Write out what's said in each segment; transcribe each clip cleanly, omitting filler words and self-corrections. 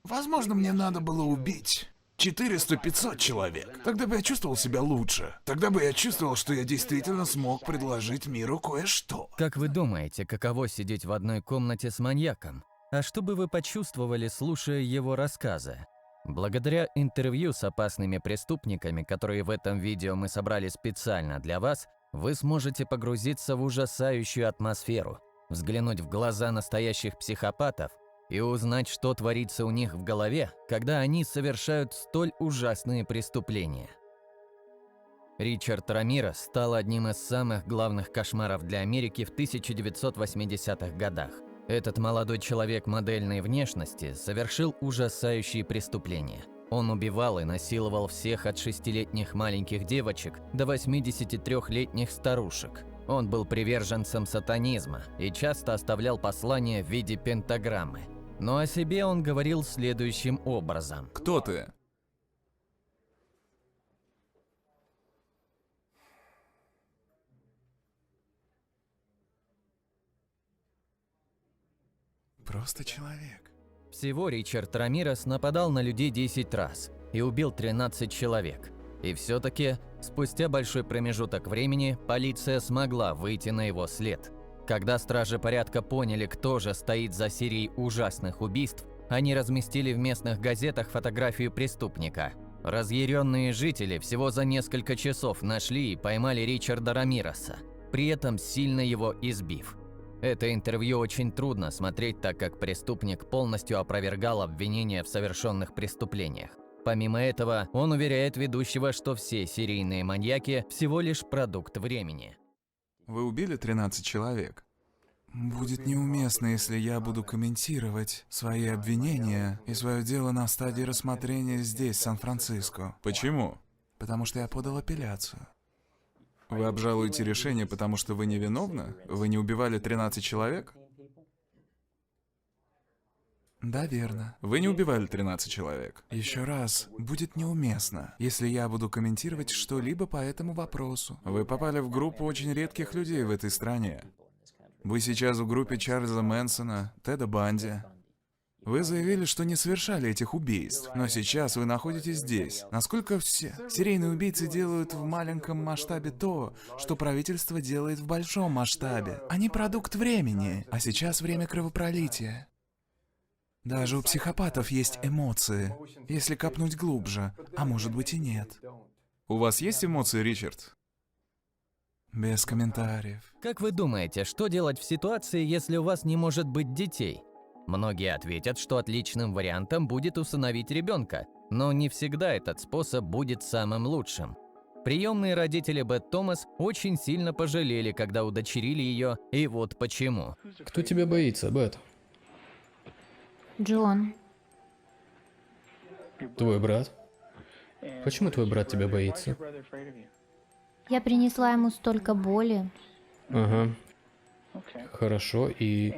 Возможно, мне надо было убить 400-500 человек. Тогда бы я чувствовал себя лучше. Тогда бы я чувствовал, что я действительно смог предложить миру кое-что. Как вы думаете, каково сидеть в одной комнате с маньяком? А что бы вы почувствовали, слушая его рассказы? Благодаря интервью с опасными преступниками, которые в этом видео мы собрали специально для вас, вы сможете погрузиться в ужасающую атмосферу, взглянуть в глаза настоящих психопатов и узнать, что творится у них в голове, когда они совершают столь ужасные преступления. Ричард Рамирес стал одним из самых главных кошмаров для Америки в 1980-х годах. Этот молодой человек модельной внешности совершил ужасающие преступления. Он убивал и насиловал всех от 6-летних маленьких девочек до 83-летних старушек. Он был приверженцем сатанизма и часто оставлял послания в виде пентаграммы. Но о себе он говорил следующим образом. Кто ты? Просто человек. Всего Ричард Рамирес нападал на людей 10 раз и убил 13 человек. И все-таки, спустя большой промежуток времени, полиция смогла выйти на его след. Когда стражи порядка поняли, кто же стоит за серией ужасных убийств, они разместили в местных газетах фотографию преступника. Разъяренные жители всего за несколько часов нашли и поймали Ричарда Рамиреса, при этом сильно его избив. Это интервью очень трудно смотреть, так как преступник полностью опровергал обвинения в совершенных преступлениях. Помимо этого, он уверяет ведущего, что все серийные маньяки всего лишь продукт времени. Вы убили 13 человек? Будет неуместно, если я буду комментировать свои обвинения и свое дело на стадии рассмотрения здесь, в Сан-Франциско. Почему? Потому что я подал апелляцию. Вы обжалуете решение, потому что вы невиновны? Вы не убивали 13 человек? Да, верно. Вы не убивали 13 человек. Еще раз, будет неуместно, если я буду комментировать что-либо по этому вопросу. Вы попали в группу очень редких людей в этой стране. Вы сейчас в группе Чарльза Мэнсона, Теда Банди. Вы заявили, что не совершали этих убийств, но сейчас вы находитесь здесь. Насколько все серийные убийцы делают в маленьком масштабе то, что правительство делает в большом масштабе. Они продукт времени, а сейчас время кровопролития. Даже у психопатов есть эмоции, если копнуть глубже, а может быть и нет. У вас есть эмоции, Ричард? Без комментариев. Как вы думаете, что делать в ситуации, если у вас не может быть детей? Многие ответят, что отличным вариантом будет усыновить ребенка, но не всегда этот способ будет самым лучшим. Приемные родители Бет Томас очень сильно пожалели, когда удочерили ее, и вот почему. Кто тебя боится, Бет? Джон. Твой брат? Почему твой брат тебя боится? Я принесла ему столько боли. Ага. Хорошо, и...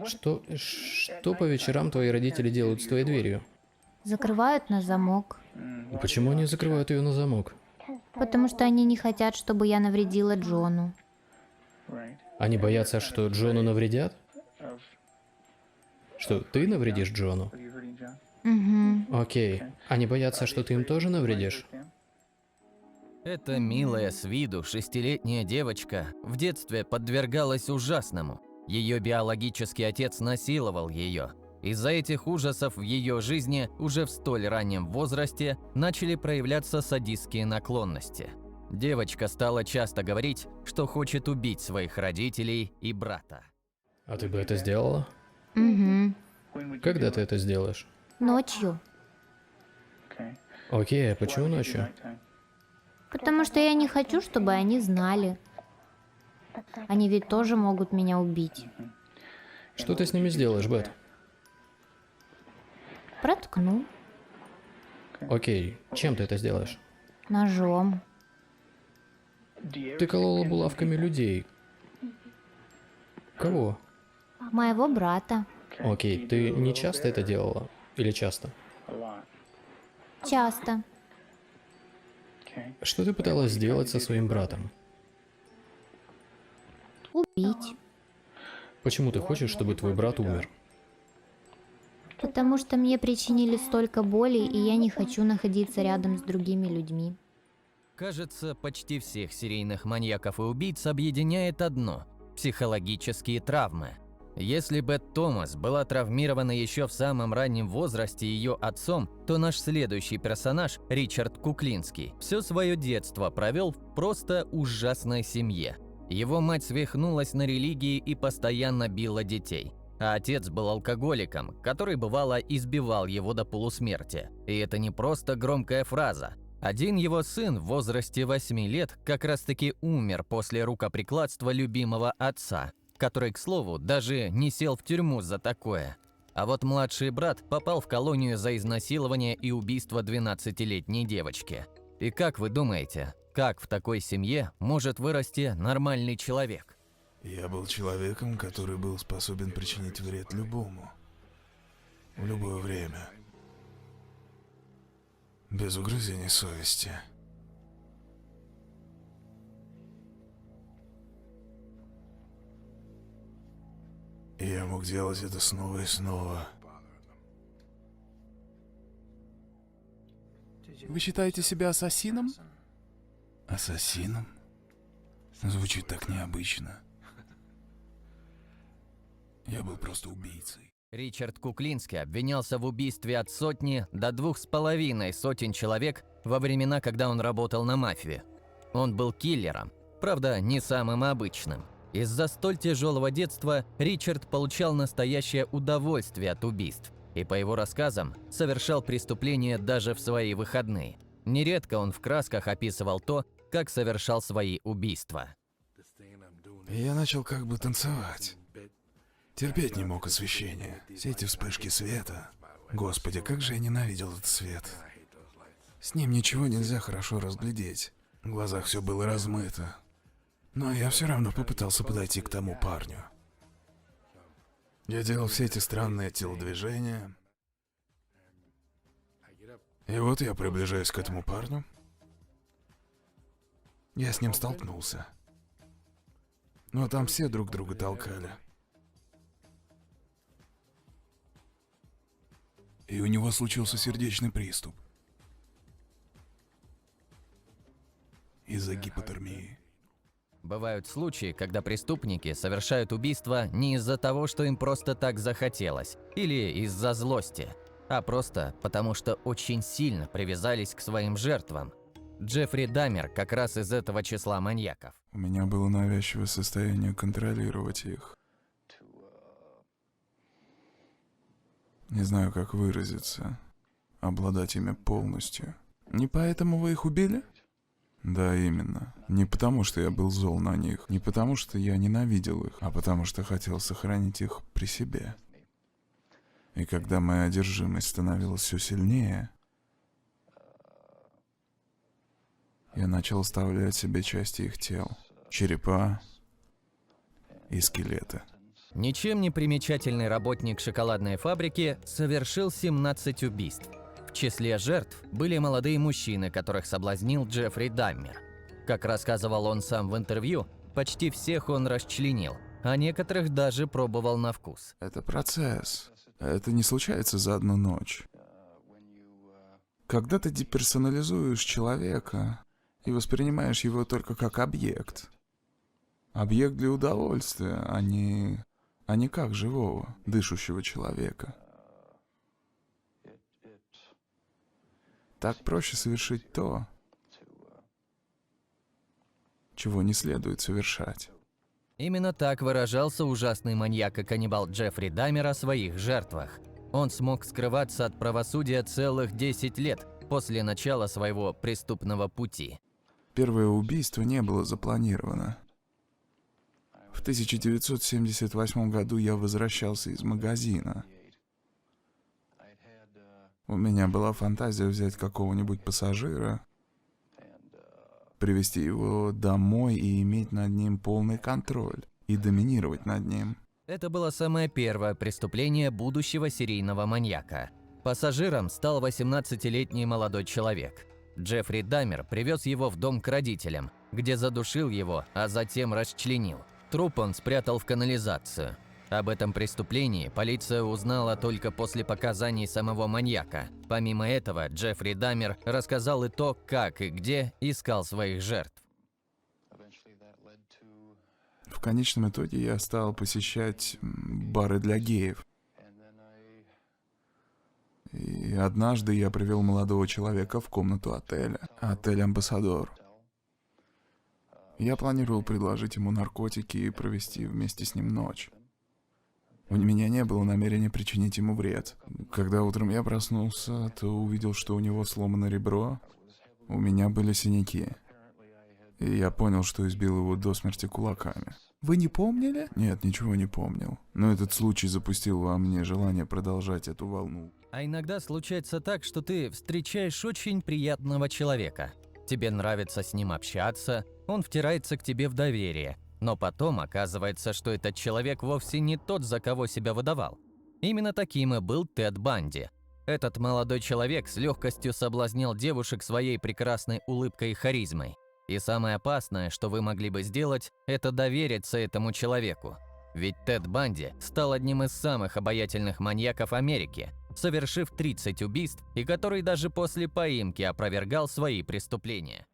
Что по вечерам твои родители делают с твоей дверью? Закрывают на замок. Почему они закрывают ее на замок? Потому что они не хотят, чтобы я навредила Джону. Они боятся, что Джону навредят? Что, ты навредишь Джону? Угу. Окей. Они боятся, что ты им тоже навредишь? Эта милая с виду 6-летняя девочка в детстве подвергалась ужасному. Ее биологический отец насиловал ее. Из-за этих ужасов в ее жизни уже в столь раннем возрасте начали проявляться садистские наклонности. Девочка стала часто говорить, что хочет убить своих родителей и брата. А ты бы это сделала? Угу. Когда ты это сделаешь? Ночью. Окей, а почему ночью? Потому что я не хочу, чтобы они знали. Они ведь тоже могут меня убить. Что ты с ними сделаешь, Бет? Проткну. Окей, чем ты это сделаешь? Ножом. Ты колола булавками людей. Кого? Моего брата. Окей, ты не часто это делала? Или часто? Часто. Что ты пыталась сделать со своим братом? Убить. Почему ты хочешь, чтобы твой брат умер? Потому что мне причинили столько боли, и я не хочу находиться рядом с другими людьми. Кажется, почти всех серийных маньяков и убийц объединяет одно – психологические травмы. Если Бет Томас была травмирована еще в самом раннем возрасте ее отцом, то наш следующий персонаж, Ричард Куклинский, все свое детство провел в просто ужасной семье. Его мать свихнулась на религии и постоянно била детей. А отец был алкоголиком, который бывало избивал его до полусмерти. И это не просто громкая фраза. Один его сын в возрасте 8 лет как раз-таки умер после рукоприкладства любимого отца, который, к слову, даже не сел в тюрьму за такое. А вот младший брат попал в колонию за изнасилование и убийство 12-летней девочки. И как вы думаете, как в такой семье может вырасти нормальный человек? Я был человеком, который был способен причинить вред любому. В любое время. Без угрызений совести. И я мог делать это снова и снова. Вы считаете себя ассасином? Ассасином? Звучит так необычно. Я был просто убийцей. Ричард Куклинский обвинялся в убийстве от сотни до 2,5 сотен человек во времена, когда он работал на мафии. Он был киллером, правда, не самым обычным. Из-за столь тяжелого детства Ричард получал настоящее удовольствие от убийств и, по его рассказам, совершал преступления даже в свои выходные. Нередко он в красках описывал то, как совершал свои убийства. Я начал как бы танцевать. Терпеть не мог освещение. Все эти вспышки света. Господи, как же я ненавидел этот свет. С ним ничего нельзя хорошо разглядеть. В глазах все было размыто. Но я все равно попытался подойти к тому парню. Я делал все эти странные телодвижения. И вот я приближаюсь к этому парню. Я с ним столкнулся. Но там все друг друга толкали. И у него случился сердечный приступ. Из-за гипотермии. Бывают случаи, когда преступники совершают убийство не из-за того, что им просто так захотелось, или из-за злости, а просто потому, что очень сильно привязались к своим жертвам. Джеффри Даммер как раз из этого числа маньяков. У меня было навязчивое состояние контролировать их. Не знаю, как выразиться. Обладать ими полностью. Не поэтому вы их убили? Да, именно. Не потому, что я был зол на них, не потому, что я ненавидел их, а потому, что хотел сохранить их при себе. И когда моя одержимость становилась все сильнее, я начал оставлять себе части их тел. Черепа и скелеты. Ничем не примечательный работник шоколадной фабрики совершил 17 убийств. В числе жертв были молодые мужчины, которых соблазнил Джеффри Даммер. Как рассказывал он сам в интервью, почти всех он расчленил, а некоторых даже пробовал на вкус. Это процесс. Это не случается за одну ночь. Когда ты деперсонализуешь человека и воспринимаешь его только как объект. Объект для удовольствия, а не как живого, дышащего человека. Так проще совершить то, чего не следует совершать. Именно так выражался ужасный маньяк и каннибал Джеффри Даммер о своих жертвах. Он смог скрываться от правосудия целых 10 лет после начала своего преступного пути. Первое убийство не было запланировано. В 1978 году я возвращался из магазина. У меня была фантазия взять какого-нибудь пассажира, привести его домой и иметь над ним полный контроль, и доминировать над ним. Это было самое первое преступление будущего серийного маньяка. Пассажиром стал 18-летний молодой человек. Джеффри Даммер привез его в дом к родителям, где задушил его, а затем расчленил. Труп он спрятал в канализацию. Об этом преступлении полиция узнала только после показаний самого маньяка. Помимо этого, Джеффри Даммер рассказал и то, как и где искал своих жертв. В конечном итоге я стал посещать бары для геев. И однажды я привел молодого человека в комнату отеля. Отель «Амбассадор». Я планировал предложить ему наркотики и провести вместе с ним ночь. У меня не было намерения причинить ему вред. Когда утром я проснулся, то увидел, что у него сломано ребро, у меня были синяки. И я понял, что избил его до смерти кулаками. Вы не помнили? Нет, ничего не помнил. Но этот случай запустил во мне желание продолжать эту волну. А иногда случается так, что ты встречаешь очень приятного человека. Тебе нравится с ним общаться, он втирается к тебе в доверие. Но потом оказывается, что этот человек вовсе не тот, за кого себя выдавал. Именно таким и был Тед Банди. Этот молодой человек с легкостью соблазнял девушек своей прекрасной улыбкой и харизмой. И самое опасное, что вы могли бы сделать, это довериться этому человеку. Ведь Тед Банди стал одним из самых обаятельных маньяков Америки, совершив 30 убийств и который даже после поимки опровергал свои преступления.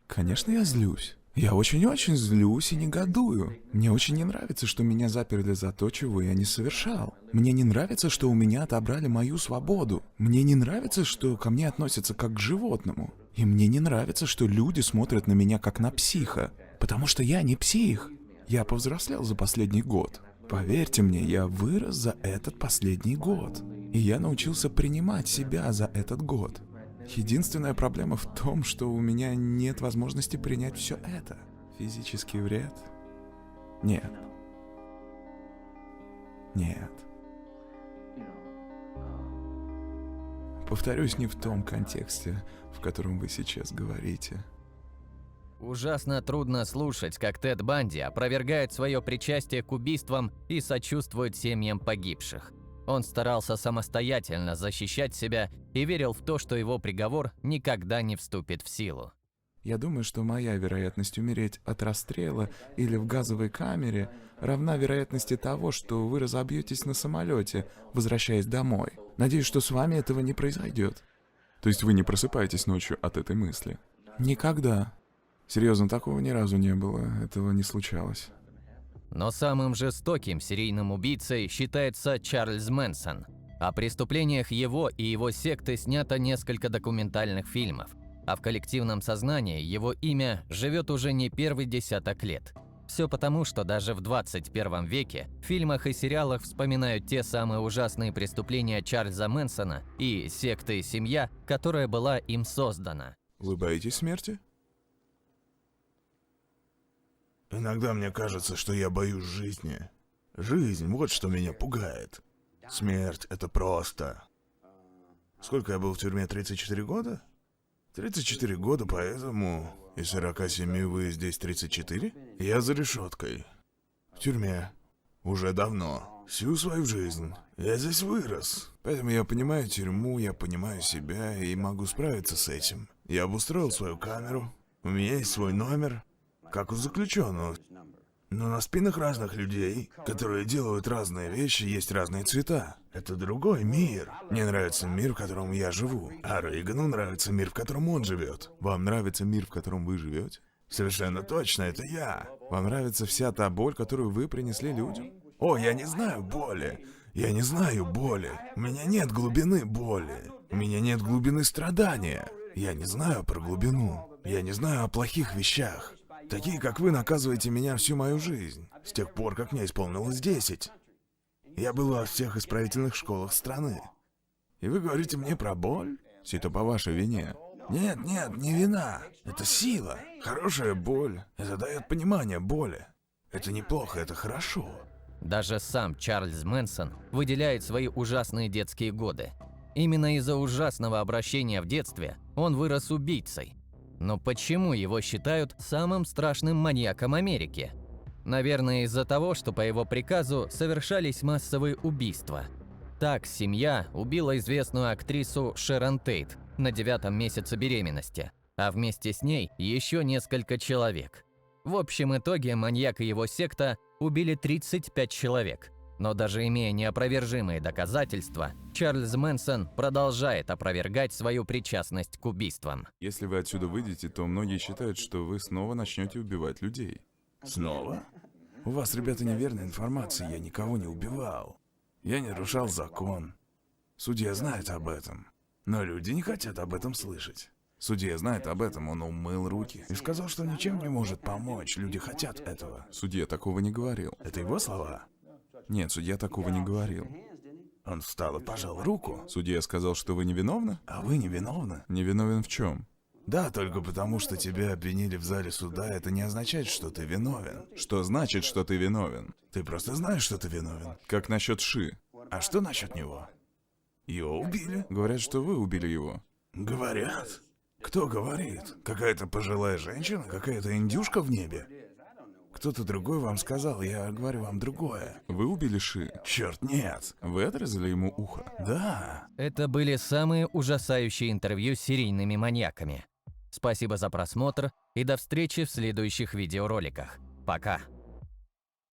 Конечно, я злюсь. Я очень-очень злюсь и негодую. Мне очень не нравится, что меня заперли за то, чего я не совершал. Мне не нравится, что у меня отобрали мою свободу. Мне не нравится, что ко мне относятся как к животному. И мне не нравится, что люди смотрят на меня как на психа. Потому что я не псих. Я повзрослел за последний год. Поверьте мне, я вырос за этот последний год. И я научился принимать себя за этот год. Единственная проблема в том, что у меня нет возможности принять все это. Физический вред? Нет. Нет. Повторюсь, не в том контексте, в котором вы сейчас говорите. Ужасно трудно слушать, как Тед Банди опровергает свое причастие к убийствам и сочувствует семьям погибших. Он старался самостоятельно защищать себя и верил в то, что его приговор никогда не вступит в силу. Я думаю, что моя вероятность умереть от расстрела или в газовой камере равна вероятности того, что вы разобьетесь на самолете, возвращаясь домой. Надеюсь, что с вами этого не произойдет. То есть вы не просыпаетесь ночью от этой мысли? Никогда. Серьезно, такого ни разу не было, этого не случалось. Но самым жестоким серийным убийцей считается Чарльз Мэнсон. О преступлениях его и его секты снято несколько документальных фильмов, а в коллективном сознании его имя живет уже не первый десяток лет. Все потому, что даже в 21 веке в фильмах и сериалах вспоминают те самые ужасные преступления Чарльза Мэнсона и секты «Семья», которая была им создана. Вы боитесь смерти? Иногда мне кажется, что я боюсь жизни. Жизнь, вот что меня пугает. Смерть — это просто. Сколько я был в тюрьме? 34 года? 34 года, поэтому... Из 47 вы здесь 34? Я за решеткой. В тюрьме. Уже давно. Всю свою жизнь. Я здесь вырос. Поэтому я понимаю тюрьму, я понимаю себя и могу справиться с этим. Я обустроил свою камеру. У меня есть свой номер. Как у заключенного. Но на спинах разных людей, которые делают разные вещи, есть разные цвета. Это другой мир. Мне нравится мир, в котором я живу. А Рейгану нравится мир, в котором он живет. Вам нравится мир, в котором вы живете? Совершенно точно, это я. Вам нравится вся та боль, которую вы принесли людям? О, я не знаю боли. Я не знаю боли. У меня нет глубины боли. У меня нет глубины страдания. Я не знаю про глубину. Я не знаю о плохих вещах. Такие, как вы, наказываете меня всю мою жизнь. С тех пор, как мне исполнилось 10. Я был во всех исправительных школах страны. И вы говорите мне про боль? Все это по вашей вине. Нет, не вина. Это сила. Хорошая боль. Это дает понимание боли. Это неплохо, это хорошо. Даже сам Чарльз Мэнсон выделяет свои ужасные детские годы. Именно из-за ужасного обращения в детстве он вырос убийцей. Но почему его считают самым страшным маньяком Америки? Наверное, из-за того, что по его приказу совершались массовые убийства. Так семья убила известную актрису Шерон Тейт на 9-м месяце беременности, а вместе с ней еще несколько человек. В общем итоге маньяк и его секта убили 35 человек. Но даже имея неопровержимые доказательства, Чарльз Мэнсон продолжает опровергать свою причастность к убийствам. Если вы отсюда выйдете, то многие считают, что вы снова начнете убивать людей. Снова? У вас, ребята, неверная информация, я никого не убивал. Я не нарушал закон. Судья знает об этом. Но люди не хотят об этом слышать. Судья знает об этом, он умыл руки и сказал, что ничем не может помочь. Люди хотят этого. Судья такого не говорил. Это его слова? Нет, судья такого не говорил. Он встал и пожал руку. Судья сказал, что вы невиновны? А вы не виновны? Невиновен в чем? Да, только потому, что тебя обвинили в зале суда, это не означает, что ты виновен. Что значит, что ты виновен? Ты просто знаешь, что ты виновен. Как насчет Ши? А что насчет него? Его убили. Говорят, что вы убили его. Говорят. Кто говорит? Какая-то пожилая женщина? Какая-то индюшка в небе? Кто-то другой вам сказал, я говорю вам другое. Вы убили Ши? Черт, нет. Вы отрезали ему ухо? Да. Это были самые ужасающие интервью с серийными маньяками. Спасибо за просмотр и до встречи в следующих видеороликах. Пока!